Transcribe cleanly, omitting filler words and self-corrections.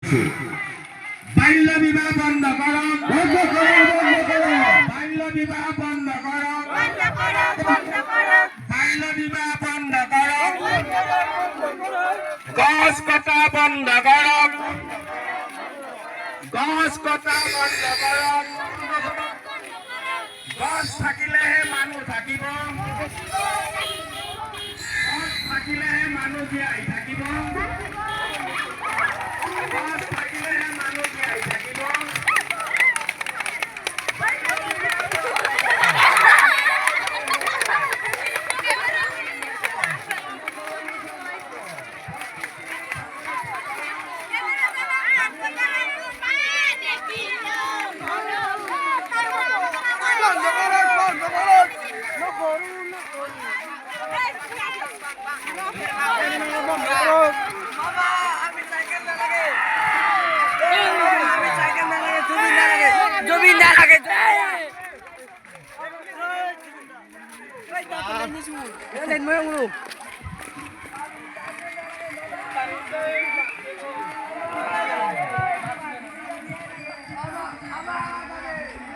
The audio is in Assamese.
বাল্য বিবাহ বন্ধ করো, বাল্য বিবাহ বন্ধ করো, বাল্য বিবাহ বন্ধ করো, গছ কটা বন্ধ করো, গছ কটা বন্ধ করো। গছ থাকিলেহে মানুহ থাকিব, গছ থাকিলেহে মানুহ জীয়াই থাকিব, গছ থাকিলেহে মানুহ জীয়াই থাকিব। lên mới không luôn.